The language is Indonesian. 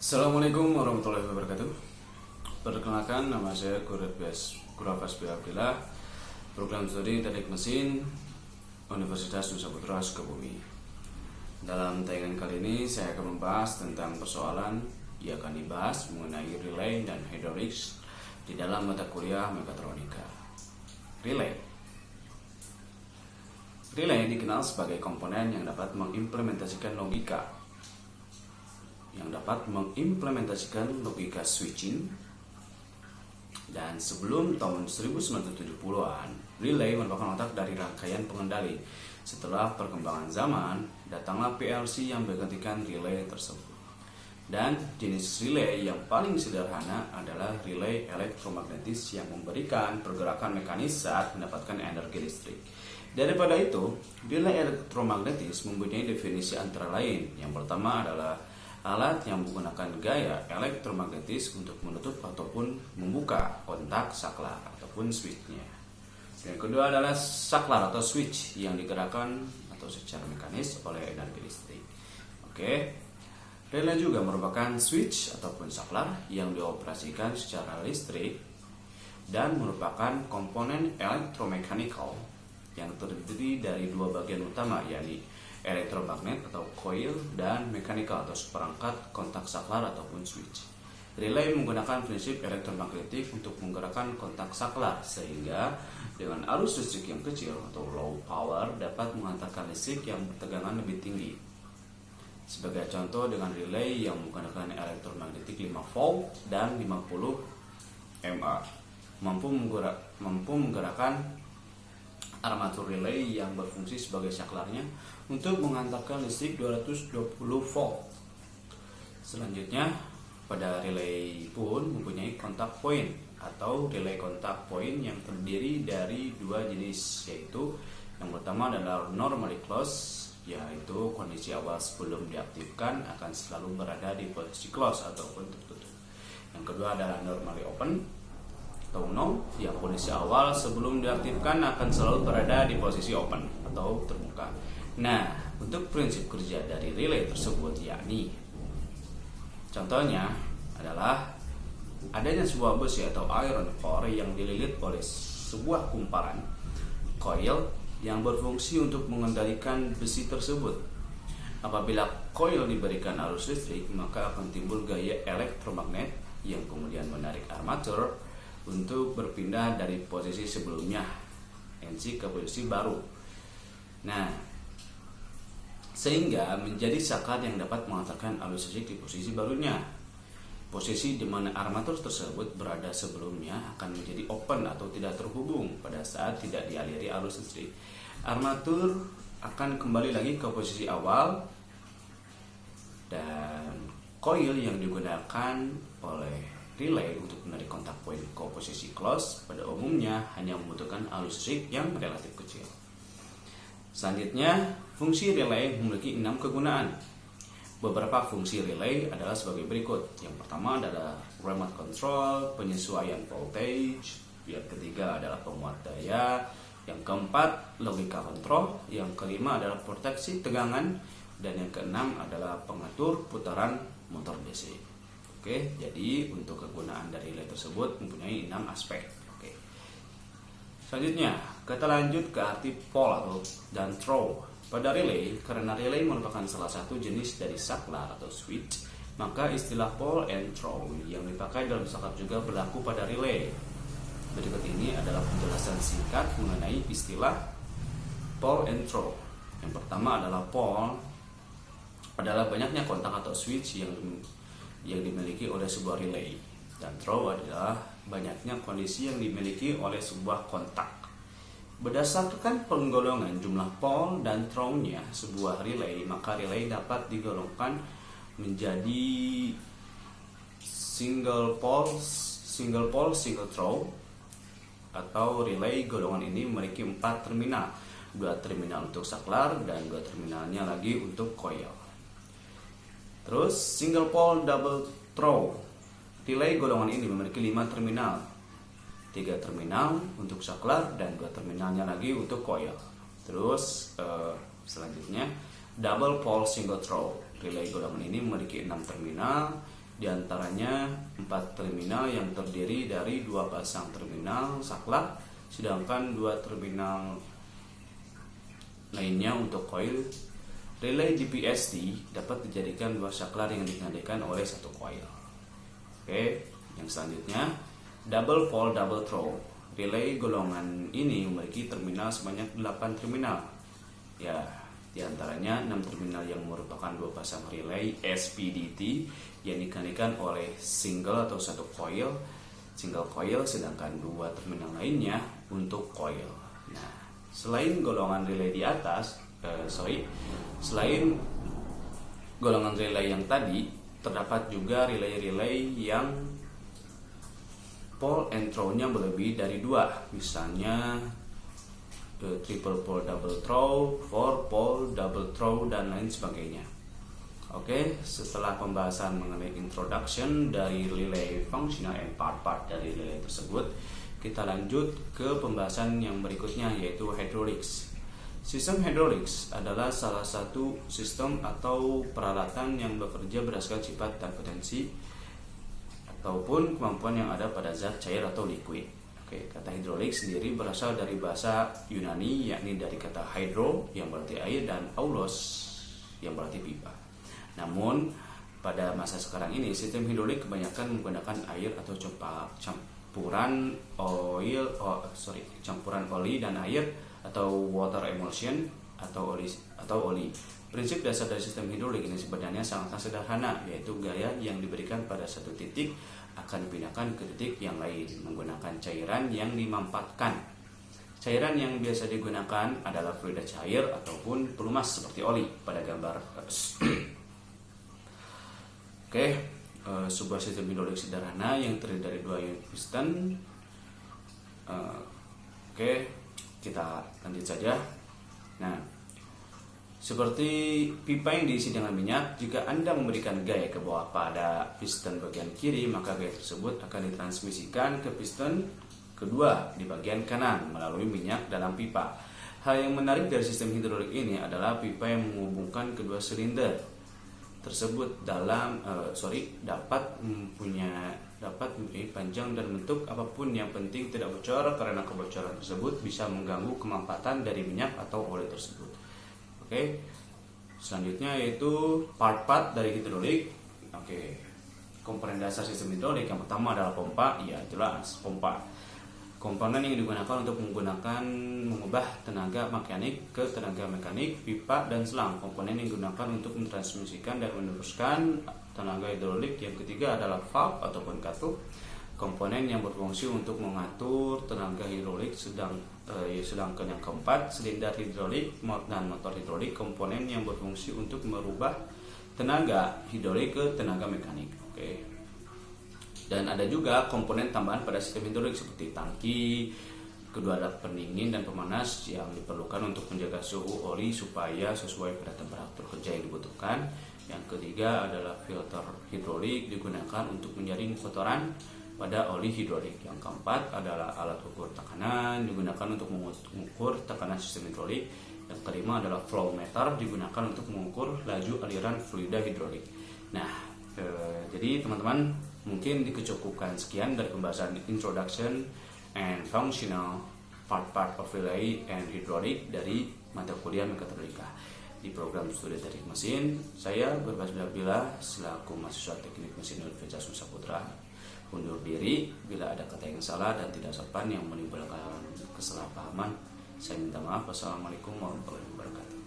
Assalamualaikum warahmatullahi wabarakatuh. Perkenalkan, nama saya Kurafas B. Abdillah, program studi Teknik Mesin Universitas Nusa Putra Sukabumi. Dalam tayangan kali ini saya akan membahas tentang persoalan yang akan dibahas mengenai relay dan hydraulics di dalam mata kuliah mekatronika. Relay dikenal sebagai komponen yang dapat mengimplementasikan logika switching. Dan sebelum tahun 1970-an, relay merupakan otak dari rangkaian pengendali. Setelah perkembangan zaman, datanglah PLC yang menggantikan relay tersebut. Dan jenis relay yang paling sederhana adalah relay elektromagnetis yang memberikan pergerakan mekanis saat mendapatkan energi listrik. Daripada itu, relay elektromagnetis mempunyai definisi antara lain. Yang pertama adalah alat yang menggunakan gaya elektromagnetis untuk menutup ataupun membuka kontak saklar ataupun switchnya. Yang kedua adalah saklar atau switch yang digerakkan atau secara mekanis oleh energi listrik. Relay juga merupakan switch ataupun saklar yang dioperasikan secara listrik dan merupakan komponen elektromekanikal yang terdiri dari dua bagian utama, yakni elektromagnet atau coil dan mekanikal atau seperangkat kontak saklar ataupun switch. Relay menggunakan prinsip elektromagnetik untuk menggerakkan kontak saklar sehingga dengan arus listrik yang kecil atau low power dapat mengantarkan listrik yang bertegangan lebih tinggi. Sebagai contoh, dengan relay yang menggunakan elektromagnetik 5 volt dan 50 mA mampu menggerakkan armatur relay yang berfungsi sebagai saklarnya untuk mengantarkan listrik 220 volt. Selanjutnya, pada relay pun mempunyai kontak point atau relay kontak point yang terdiri dari dua jenis, yaitu yang pertama adalah normally closed, yaitu kondisi awal sebelum diaktifkan akan selalu berada di posisi close ataupun tertutup. Yang kedua adalah normally open atau no, yang kondisi awal sebelum diaktifkan akan selalu berada di posisi open atau terbuka. Nah, untuk prinsip kerja dari relay tersebut yakni, contohnya adalah adanya sebuah besi atau iron core yang dililit oleh sebuah kumparan coil yang berfungsi untuk mengendalikan besi tersebut. Apabila coil diberikan arus listrik, maka akan timbul gaya elektromagnet yang kemudian menarik armatur untuk berpindah dari posisi sebelumnya NC ke posisi baru. Nah, sehingga menjadi saklar yang dapat mengantarkan arus listrik di posisi barunya. Posisi di mana armatur tersebut berada sebelumnya akan menjadi open atau tidak terhubung pada saat tidak dialiri arus listrik. Armatur akan kembali lagi ke posisi awal dan coil yang digunakan oleh relay untuk menarik kontak point ke posisi close pada umumnya hanya membutuhkan arus listrik yang relatif kecil. Selanjutnya, fungsi relay memiliki 6 kegunaan. Beberapa fungsi relay adalah sebagai berikut. Yang pertama adalah remote control, penyesuaian voltage. Yang ketiga adalah penguat daya. Yang keempat, logika control. Yang kelima adalah proteksi tegangan. Dan yang keenam adalah pengatur putaran motor DC. Jadi untuk kegunaan dari relay tersebut mempunyai 6 aspek. Selanjutnya, kita lanjut ke arti pole dan throw. Pada relay, karena relay merupakan salah satu jenis dari saklar atau switch, maka istilah pole and throw yang dipakai dalam saklar juga berlaku pada relay. Berikut ini adalah penjelasan singkat mengenai istilah pole and throw. Yang pertama adalah pole adalah banyaknya kontak atau switch yang dimiliki oleh sebuah relay, dan throw adalah banyaknya kondisi yang dimiliki oleh sebuah kontak. Berdasarkan penggolongan jumlah pole dan throw-nya sebuah relay, maka relay dapat digolongkan menjadi single pole, single throw, atau relay. Golongan ini memiliki 4 terminal, 2 terminal untuk saklar dan 2 terminalnya lagi untuk coil. Terus single pole double throw, relay golongan ini memiliki 5 terminal, 3 terminal untuk saklar dan 2 terminalnya lagi untuk coil. Terus selanjutnya double pole single throw, relay golongan ini memiliki 6 terminal, Di antaranya 4 terminal yang terdiri dari 2 pasang terminal saklar, sedangkan 2 terminal lainnya untuk koil. Relay GPST dapat dijadikan 2 saklar yang digandakan oleh 1 koil. Oke, yang selanjutnya double pole double throw. Relay golongan ini memiliki terminal sebanyak 8 terminal. Ya, di antaranya 6 terminal yang merupakan 2 pasang relay SPDT yang digandakan oleh single atau 1 coil, single coil, sedangkan 2 terminal lainnya untuk coil. Nah, selain golongan relay di atas, selain golongan relay yang tadi, terdapat juga relay-relay yang pole and throw-nya melebihi dari 2, misalnya triple pole double throw, 4 pole double throw, dan lain sebagainya. Oke, setelah pembahasan mengenai introduction dari relay functional and part-part dari relay tersebut, kita lanjut ke pembahasan yang berikutnya, yaitu hydraulics. Sistem hydraulics adalah salah satu sistem atau peralatan yang bekerja berdasarkan sifat dan potensi ataupun kemampuan yang ada pada zat cair atau liquid. Oke, kata hidrolik sendiri berasal dari bahasa Yunani, yakni dari kata hydro yang berarti air dan aulos yang berarti pipa. Namun pada masa sekarang ini sistem hidrolik kebanyakan menggunakan air atau campuran oli dan air atau water emulsion atau oli. Prinsip dasar dari sistem hidrolik ini sebenarnya sangat sederhana, yaitu gaya yang diberikan pada satu titik akan dipindahkan ke titik yang lain menggunakan cairan yang dimanfaatkan. Cairan yang biasa digunakan adalah fluida cair ataupun pelumas seperti oli pada gambar. Oke, sebuah sistem hidrolik sederhana yang terdiri dari 2 unit piston. Oke, kita lanjut saja. Nah, seperti pipa yang diisi dengan minyak, jika Anda memberikan gaya ke bawah pada piston bagian kiri, maka gaya tersebut akan ditransmisikan ke piston kedua di bagian kanan melalui minyak dalam pipa. Hal yang menarik dari sistem hidrolik ini adalah pipa yang menghubungkan kedua silinder tersebut dapat mempunyai panjang dan bentuk apapun, yang penting tidak bocor, karena kebocoran tersebut bisa mengganggu kemanfaatan dari minyak atau oli tersebut. Oke, selanjutnya yaitu part-part dari hidrolik. Oke, komponen dasar sistem hidrolik yang pertama adalah pompa. Ya, jelas pompa. Komponen yang digunakan untuk mengubah tenaga mekanik ke tenaga mekanik, pipa dan selang. Komponen yang digunakan untuk mentransmisikan dan meneruskan tenaga hidrolik. Yang ketiga adalah valve ataupun katup. Komponen yang berfungsi untuk mengatur tenaga hidrolik, sedangkan yang keempat silinder hidrolik dan motor hidrolik. Komponen yang berfungsi untuk merubah tenaga hidrolik ke tenaga mekanik. Oke. Dan ada juga komponen tambahan pada sistem hidrolik seperti tangki, kedua alat pendingin dan pemanas yang diperlukan untuk menjaga suhu oli supaya sesuai pada temperatur kerja yang dibutuhkan. Yang ketiga adalah filter hidrolik, digunakan untuk menyaring kotoran pada oli hidrolik. Yang keempat adalah alat ukur tekanan, digunakan untuk mengukur tekanan sistem hidrolik. Yang kelima adalah flow meter, digunakan untuk mengukur laju aliran fluida hidrolik. Nah, jadi teman-teman, mungkin dikecukupkan sekian dari pembahasan introduction and functional part of relay and hydraulic dari mata kuliah mekatronika di program studi teknik mesin. Saya Berbasmila Bila selaku mahasiswa teknik mesin Universitas Nusa Putra undur diri bila ada kata yang salah dan tidak sopan yang menimbulkan kesalahpahaman. Saya minta maaf. Wassalamualaikum warahmatullahi wabarakatuh.